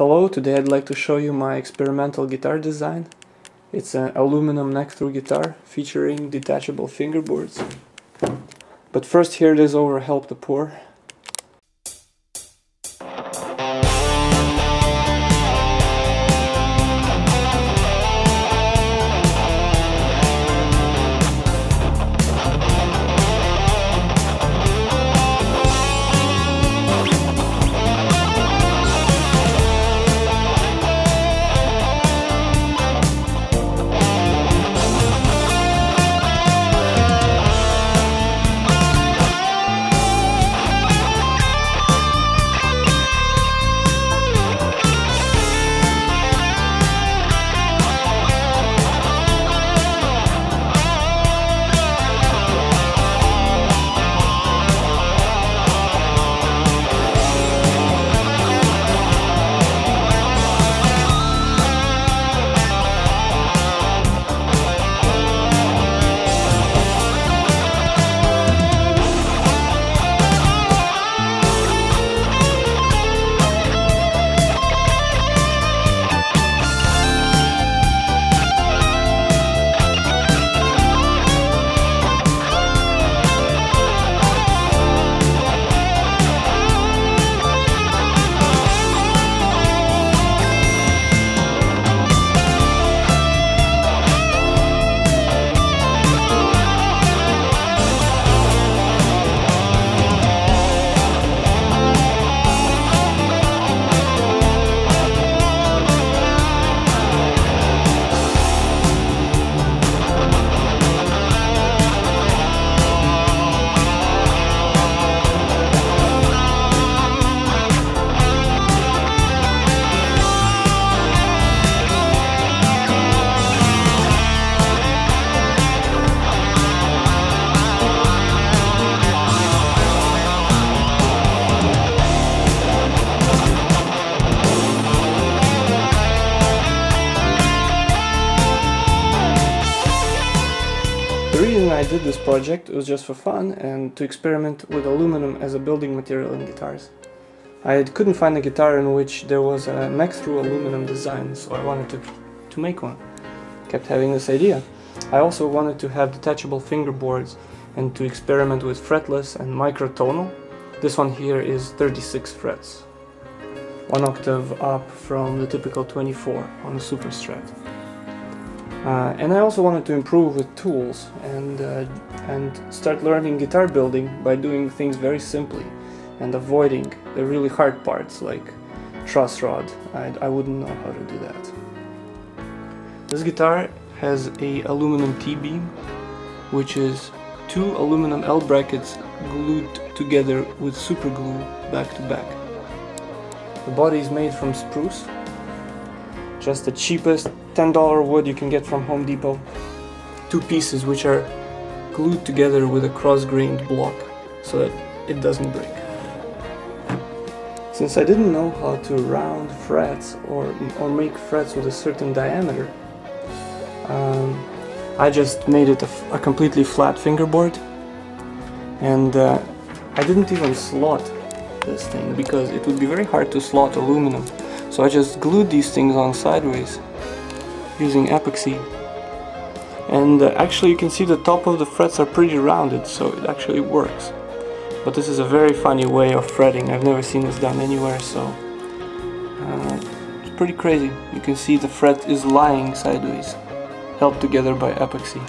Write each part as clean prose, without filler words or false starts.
Hello, today I'd like to show you my experimental guitar design. It's an aluminum neck-through guitar featuring detachable fingerboards. But first, here it is over Help the Poor. The reason I did this project was just for fun and to experiment with aluminum as a building material in guitars. I couldn't find a guitar in which there was a neck-through aluminum design, so I wanted to make one. Kept having this idea. I also wanted to have detachable fingerboards and to experiment with fretless and microtonal. This one here is 36 frets, 1 octave up from the typical 24 on a super strat. And I also wanted to improve with tools and start learning guitar building by doing things very simply and avoiding the really hard parts like truss rod. I wouldn't know how to do that. This guitar has a aluminum T-beam, which is 2 aluminum L brackets glued together with super glue back to back. The body is made from spruce, just the cheapest $10 wood you can get from Home Depot. 2 pieces which are glued together with a cross-grained block so that it doesn't break. Since I didn't know how to round frets or make frets with a certain diameter, I just made it a completely flat fingerboard, and I didn't even slot this thing because it would be very hard to slot aluminum. So I just glued these things on sideways using epoxy, and actually you can see the top of the frets are pretty rounded, so it actually works. But this is a very funny way of fretting. I've never seen this done anywhere, so it's pretty crazy. You can see the fret is lying sideways, held together by epoxy.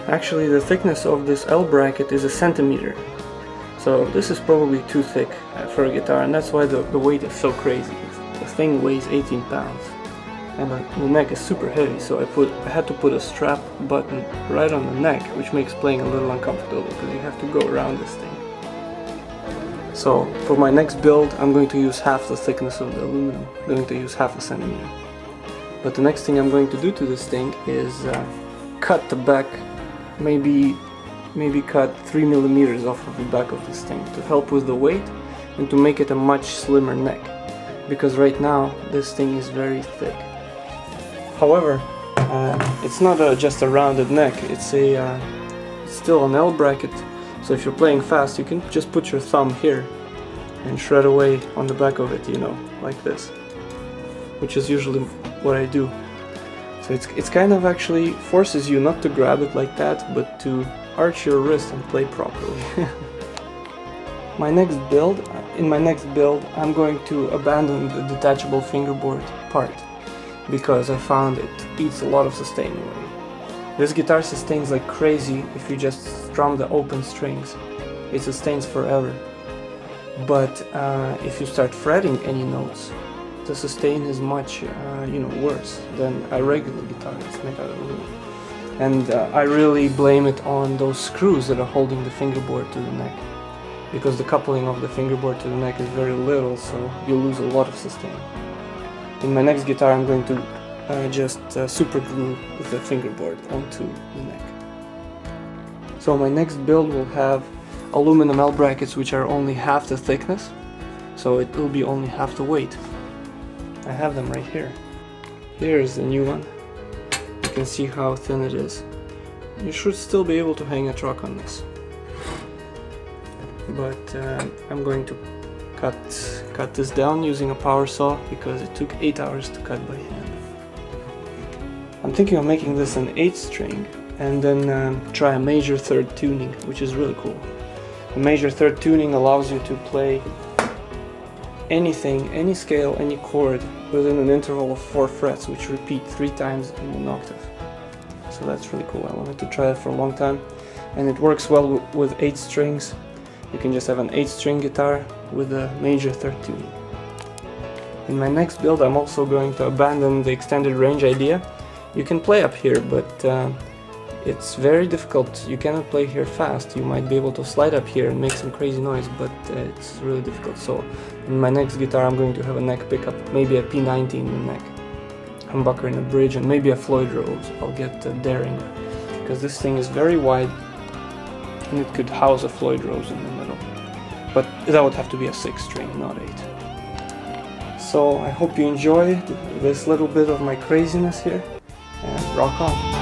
Actually, the thickness of this L bracket is 1 centimeter. So this is probably too thick for a guitar, and that's why the weight is so crazy. The thing weighs 18 pounds, and the neck is super heavy, so I had to put a strap button right on the neck, which makes playing a little uncomfortable because you have to go around this thing. So for my next build, I'm going to use half the thickness of the aluminum. I'm going to use half a centimeter. But the next thing I'm going to do to this thing is cut the back, maybe cut 3 millimeters off of the back of this thing to help with the weight and to make it a much slimmer neck, because right now this thing is very thick. However, it's not just a rounded neck, it's still an L bracket, so if you're playing fast you can just put your thumb here and shred away on the back of it, you know, like this, which is usually what I do. So it's kind of actually forces you not to grab it like that, but to arch your wrist and play properly. In my next build, I'm going to abandon the detachable fingerboard part, because I found it eats a lot of sustain away. This guitar sustains like crazy if you just strum the open strings. It sustains forever. But if you start fretting any notes, the sustain is much worse than a regular guitar that's made out of aluminum. And I really blame it on those screws that are holding the fingerboard to the neck, because the coupling of the fingerboard to the neck is very little, so you lose a lot of sustain. In my next guitar I'm going to just super glue the fingerboard onto the neck. So my next build will have aluminum L brackets which are only half the thickness, so it will be only half the weight. I have them right here. Here's the new one. You can see how thin it is. You should still be able to hang a truck on this. But I'm going to cut this down using a power saw, because it took 8 hours to cut by hand. I'm thinking of making this an 8th string and then try a major third tuning, which is really cool. A major third tuning allows you to play anything, any scale, any chord within an interval of 4 frets, which repeat 3 times in an octave. So that's really cool. I wanted to try it for a long time, and it works well with 8 strings. You can just have an 8-string guitar with a major third tuning. In my next build I'm also going to abandon the extended range idea. You can play up here, but it's very difficult. You cannot play here fast. You might be able to slide up here and make some crazy noise, but it's really difficult. So in my next guitar I'm going to have a neck pickup, maybe a P90 in the neck, humbucker in the bridge, and maybe a Floyd Rose. I'll get daring, because this thing is very wide and it could house a Floyd Rose in the middle. But that would have to be a 6-string, not 8. So I hope you enjoyed this little bit of my craziness here, and rock on!